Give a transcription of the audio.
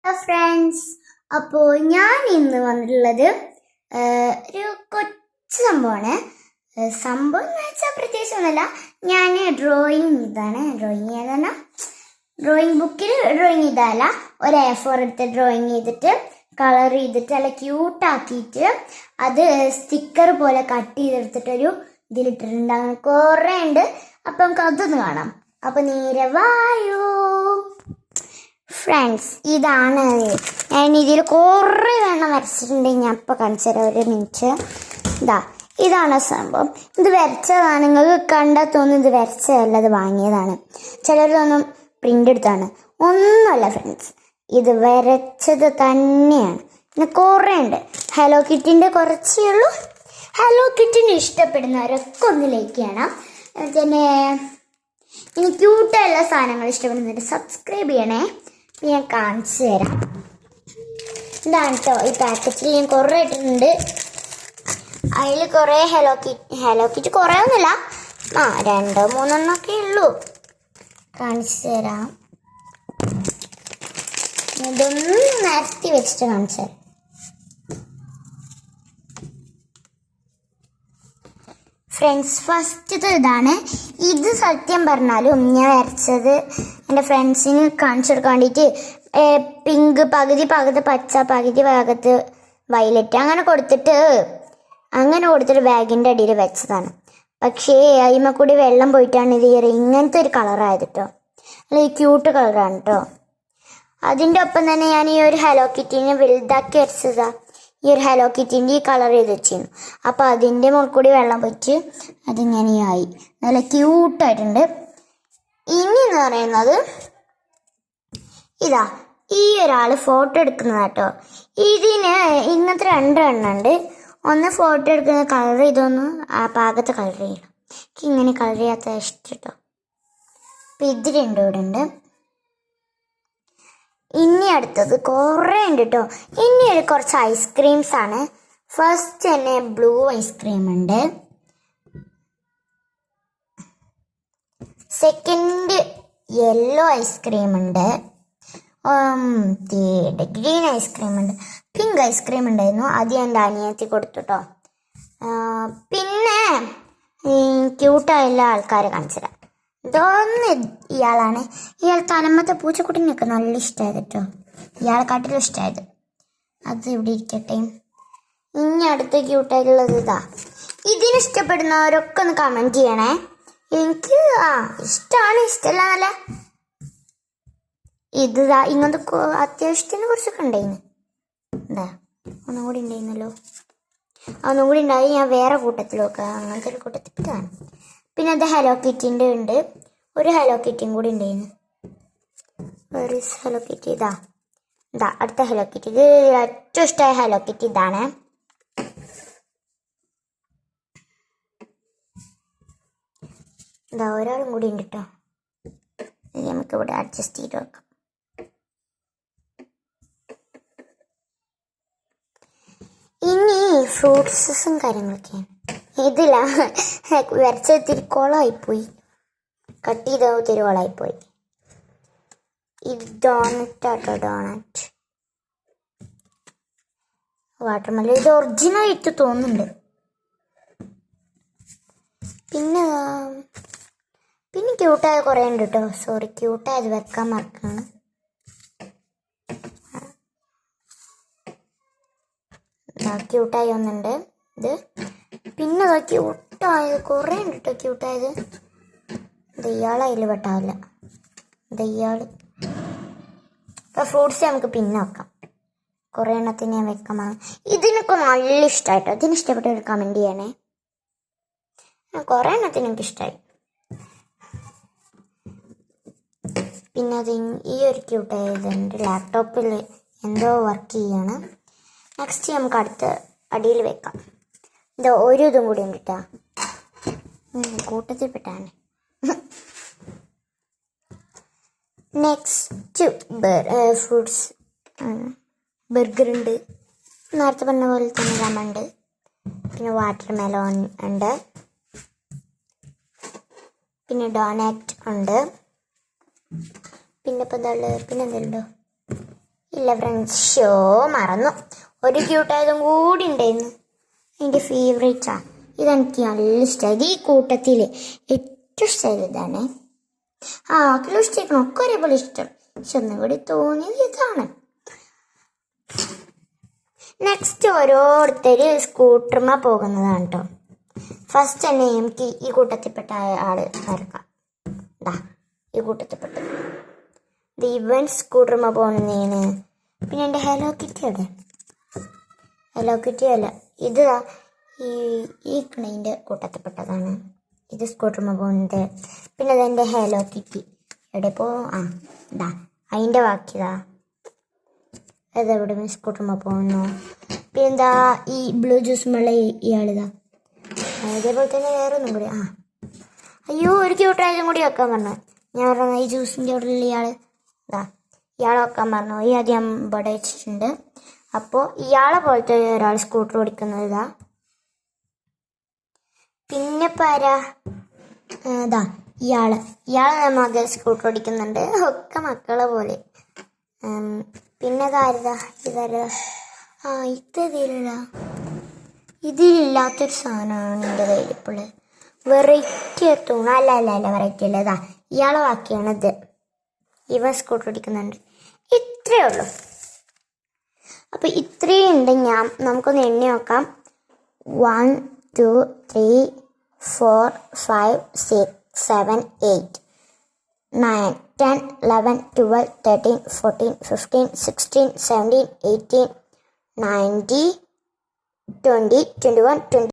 Hello friends, അപ്പോൾ ഞാൻ ഇന്ന് വന്നിട്ടുള്ളത് ഒരു കൊച്ചു സംഭവമാണ്. സംഭവം എന്ന് വെച്ചാൽ പ്രത്യേകിച്ച് ഒന്നുമല്ല. ഞാൻ ഡ്രോയിങ് ഏതാണ് ഡ്രോയിങ് ബുക്കിൽ ഡ്രോയിങ് ചെയ്തതല്ല, ഒരു A4 എടുത്ത് ഡ്രോയിങ് ചെയ്തിട്ട് കളർ ചെയ്തിട്ട് നല്ല ക്യൂട്ടാക്കിയിട്ട് അത് സ്റ്റിക്കർ പോലെ കട്ട് ചെയ്തെടുത്തിട്ടൊരു ഇതിലിട്ടിട്ടുണ്ട്. അങ്ങനെ കുറേ ഉണ്ട്. അപ്പം നമുക്ക് അതൊന്ന് കാണാം. അപ്പം നേരെ വായോ ഫ്രണ്ട്സ്. ഇതാണ് ഞാൻ ഇതിൽ കുറേ എണ്ണം വരച്ചിട്ടുണ്ട്. ഞാൻ ഇപ്പോൾ കാണിച്ചു തരാം, ഒരു മിനിറ്റ്. ഇതാണ് സംഭവം. ഇത് വരച്ചതാണ്. നിങ്ങൾക്ക് കണ്ടാൽ തോന്നും ഇത് വരച്ചതല്ല, ഇത് വാങ്ങിയതാണ്. ചിലർ തോന്നും പ്രിൻ്റ് എടുത്താണ്. ഒന്നുമല്ല ഫ്രണ്ട്സ്, ഇത് വരച്ചത് തന്നെയാണ്. പിന്നെ കുറേ ഉണ്ട്. ഹലോ കിറ്റിൻ്റെ കുറച്ചേ ഉള്ളൂ. ഹലോ കിറ്റിനെ ഇഷ്ടപ്പെടുന്നവരൊക്കെ ഒന്ന് ലൈക്ക് ചെയ്യണം. പിന്നെ ഇനി ക്യൂട്ടായുള്ള സാധനങ്ങൾ ഇഷ്ടപ്പെടുന്നവർ സബ്സ്ക്രൈബ് ചെയ്യണേ. ഞാൻ കാണിച്ചു തരാം. ഇതാണ് കേട്ടോ ഈ പാക്കറ്റിൽ. ഞാൻ കുറേ ഇട്ടിട്ടുണ്ട്. അതിൽ കുറേ ഹലോ കിറ്റ് കുറേ ഒന്നുമില്ല, 2-3 ഉള്ളൂ. കാണിച്ചു തരാം. ഇതൊന്നും നിരത്തി വെച്ചിട്ട് കാണിച്ചു തരാം. ഫ്രണ്ട്സ്, ഫസ്റ്റത്തെ ഇതാണ്. ഇത് സത്യം പറഞ്ഞാലും ഞാൻ വരച്ചത് എൻ്റെ ഫ്രണ്ട്സിന് കാണിച്ചു കൊടുക്കാൻ വേണ്ടിയിട്ട് പിങ്ക് പകുതി പച്ച പകുതി ഭാഗത്ത് വയലറ്റ് അങ്ങനെ കൊടുത്തിട്ട് ബാഗിൻ്റെ അടിയിൽ വെച്ചതാണ്. പക്ഷേ അതിന്മേൽ കൂടി വെള്ളം പോയിട്ടാണ് ഇത് ഇങ്ങനത്തെ ഒരു കളറായത് കേട്ടോ. അല്ലെങ്കിൽ ക്യൂട്ട് കളറാണ് കേട്ടോ. അതിൻ്റെ ഒപ്പം തന്നെ ഞാൻ ഈ ഒരു ഹലോ കിറ്റിനെ വലുതാക്കി വരച്ചതാണ്. ഈ ഒരു ഹലോ കിറ്റിൻ്റെ ഈ കളർ ചെയ്ത് വെച്ചിരുന്നു. അപ്പോൾ അതിൻ്റെ മുകളിൽ കൂടി വെള്ളം പോയിട്ട് അതിങ്ങനെയായി. നല്ല ക്യൂട്ടായിട്ടുണ്ട്. ഇനി എന്ന് പറയുന്നത് ഈ ഒരാൾ ഫോട്ടോ എടുക്കുന്നതാട്ടോ. ഇതിന് ഇങ്ങനത്തെ 2 എണ്ണം ഉണ്ട്. ഒന്ന് ഫോട്ടോ എടുക്കുന്ന കളർ ഇതൊന്ന് പാകത്തെ കളർ ചെയ്യണം. എനിക്ക് ഇങ്ങനെ കളർ ചെയ്യാത്ത ഇഷ്ടം കേട്ടോ. അപ്പം ഇത് 2 ഇവിടെ ഉണ്ട്. ഇനി അടുത്തത് കുറേ ഉണ്ട് കേട്ടോ. ഇനി കുറച്ച് ഐസ്ക്രീംസ് ആണ്. ഫസ്റ്റ് തന്നെ ബ്ലൂ ഐസ്ക്രീം ഉണ്ട്. സെക്കൻഡ് യെല്ലോ ഐസ്ക്രീം ഉണ്ട്. ഗ്രീൻ ഐസ്ക്രീം ഉണ്ട്. പിങ്ക് ഐസ്ക്രീം ഉണ്ടായിരുന്നു. അത് ഞാൻ എൻ്റെ അനിയത്തി കൊടുത്തു കേട്ടോ. പിന്നെ ക്യൂട്ടായുള്ള ആൾക്കാരെ കാണിച്ചു തരാം. ഇതൊന്ന് ഇയാളാണ്. ഇയാൾ തലമത്തെ പൂച്ചക്കുട്ടിനൊക്കെ നല്ല ഇഷ്ടമായത് കേട്ടോ. ഇയാളെക്കാട്ടിലും ഇഷ്ടമായത്. അത് ഇവിടെ ഇരിക്കട്ടെ. ഇനി അടുത്ത ക്യൂട്ടായിട്ടുള്ളത് ഇതിനിഷ്ടപ്പെടുന്നവരൊക്കെ ഒന്ന് കമൻറ്റ് ചെയ്യണേ. എനിക്ക് ഇഷ്ടമാണ്, ഇഷ്ടമല്ല എന്നല്ല. ഇങ്ങനത്തെ അത്യാവശ്യത്തിന് കുറച്ചൊക്കെ ഉണ്ടായിരുന്നു. ഒന്നും കൂടി ഉണ്ടായിരുന്നല്ലോ. ഒന്നും കൂടി ഉണ്ടായി. ഞാൻ വേറെ കൂട്ടത്തിൽ നോക്കുക. അങ്ങനത്തെ ഒരു കൂട്ടത്തിലാണ്. പിന്നെ അത് ഹലോ കിറ്റിൻ്റെ ഉണ്ട്. ഒരു ഹലോ കിറ്റിയും കൂടി ഉണ്ടായിരുന്നു. ഒരു ഹലോ കിറ്റി അടുത്ത ഹലോ കിറ്റി. ഇത് ഏറ്റവും ഇഷ്ടമായ ഹലോ കിറ്റി ഇതാണ്. ഒരാളും കൂടി ഉണ്ട് കേട്ടോ. നമുക്ക് ഇവിടെ അഡ്ജസ്റ്റ് ചെയ്ത് വെക്കാം. ഇനി ഫ്രൂട്ട്സും കാര്യങ്ങളൊക്കെയാണ്. ഇതില്ല വരച്ച ഇത്തിരി കുളമായിപ്പോയി. കട്ട് ചെയ്ത ഒത്തിരി കുളമായിപ്പോയി. ഇത് ഡോണറ്റ് വാട്ടർമെലൺ. ഇത് ഒറിജിനൽ ആയിട്ട് തോന്നുന്നുണ്ട്. പിന്നെ ക്യൂട്ടായ കുറേ ഉണ്ട് കേട്ടോ. സോറി, ക്യൂട്ടായത് വെക്കാൻ മറക്കാണ്. ക്യൂട്ടായി ഒന്നുണ്ട്. ഇത് പിന്നെ ക്യൂട്ടായത് കുറേ ഉണ്ട് കേട്ടോ. ക്യൂട്ടായത് ഇയാളതിൽ പെട്ടാവില്ല. ഇയാൾ. ഇപ്പോൾ ഫ്രൂട്ട്സ് നമുക്ക് പിന്നെ വെക്കാം. കുറേ എണ്ണത്തിന് ഞാൻ വെക്കാൻ. ഇതിനൊക്കെ നല്ല ഇഷ്ടമായിട്ടോ. ഇതിന് ഇഷ്ടപ്പെട്ട ഒരു കമൻറ്റ് ചെയ്യണേ. കുറേ എണ്ണത്തിന് എനിക്ക് ഇഷ്ടമായി. പിന്നെ ഈ ഒരു ക്യൂട്ടായതുണ്ട്. ലാപ്ടോപ്പിൽ എന്തോ വർക്ക് ചെയ്യാണ്. നെക്സ്റ്റ് നമുക്ക് അടുത്ത അടിയിൽ വെക്കാം. ഒരു ഇതും കൂടി ഉണ്ട് കേട്ടോ. കൂട്ടത്തിൽ പെട്ടാണ്. നെക്സ്റ്റ് ഫ്രൂട്ട്സ് ബർഗർ ഉണ്ട്. നേരത്തെ പറഞ്ഞ പോലെ തന്നെ ലമുണ്ട്. പിന്നെ വാട്ടർമെലോൺ ഉണ്ട്. പിന്നെ ഡോണറ്റ് ഉണ്ട്. പിന്നെ ഇപ്പം എന്തെങ്കിലും ഇല്ല ഫ്രണ്ട്സ്, ഷോ മറന്നു. ഒരു ക്യൂട്ടായതും കൂടി ഉണ്ടായിരുന്നു. എൻ്റെ ഫേവറേറ്റാ. ഇതെനിക്ക് നല്ല ഇഷ്ടമായത്. ഈ കൂട്ടത്തിൽ ഏറ്റവും ഇഷ്ടമായത് ഇതാണ്. ആക്കിലും ഇഷ്ടമായിരിക്കണം, ഒക്കെ ഒരേപോലെ ഇഷ്ടം. പക്ഷെ ഒന്നും കൂടി തോന്നിയത് ഇതാണ്. നെക്സ്റ്റ് ഓരോരുത്തർ സ്കൂട്ടർമ പോകുന്നതാണ് കേട്ടോ. ഫസ്റ്റ് തന്നെ എനിക്ക് ഈ കൂട്ടത്തിൽപ്പെട്ട ആള് വരക്കാം. ഈ കൂട്ടത്തിൽപ്പെട്ടത് ഇവൻ സ്കൂട്ടർമ പോകുന്നതാണ്. പിന്നെ എൻ്റെ ഹലോ കിറ്റി അവിടെ, ഹലോ കിറ്റി അല്ല, ഇത് ഈ ക്ലൈൻ്റെ കൂട്ടത്തിൽപ്പെട്ടതാണ്. ഇത് സ്കൂട്ടർമ പോകുന്നത്. പിന്നെ അതെൻ്റെ ഹലോ കിറ്റി എവിടെ അതിൻ്റെ ബാക്കിയതാ. അതെവിടെ സ്കൂട്ടർമ പോകുന്നു. പിന്നെന്താ ഈ ബ്ലൂ ജ്യൂസ് മുള്ള ഇയാളിതാ. അതേപോലെ തന്നെ വേറെ ഒന്നും കൂടി. അയ്യോ, ഒരു ക്യൂട്ടായാലും കൂടി വെക്കാൻ പറഞ്ഞു. ഞാൻ പറഞ്ഞു ഈ ജ്യൂസിൻ്റെ അവിടെ ഉള്ള ഇയാളെ വെക്കാൻ പറഞ്ഞു. ഈ ആദ്യം ഇവിടെ വെച്ചിട്ടുണ്ട്. അപ്പോൾ ഇയാളെ പോലത്തെ ഒരാൾ സ്കൂട്ടർ ഓടിക്കുന്നത് പിന്നെ പാരാ ഇയാളെ മകൻ സ്കൂട്ടർ ഓടിക്കുന്നുണ്ട്. ഒക്കെ മക്കളെ പോലെ. പിന്നെ ഇതിലില്ലാത്തൊരു സാധനമാണ് എൻ്റെ കയ്യിൽ ഇപ്പോൾ. വെറൈറ്റി തോന്നുന്നു. അല്ല വെറൈറ്റി അല്ല. ഇയാളെ ബാക്കിയാണിത്. ഇവൻ സ്കൂട്ടർ ഓടിക്കുന്നുണ്ട്. ഇത്രയേ ഉള്ളൂ. അപ്പോൾ ഇത്രയും ഉണ്ട്. നമുക്കൊന്ന് എണ്ണി നോക്കാം. 1 2 3 4 5 6 7 8 9 10 11 12 13 14 15 16 17 18 19 20 21 22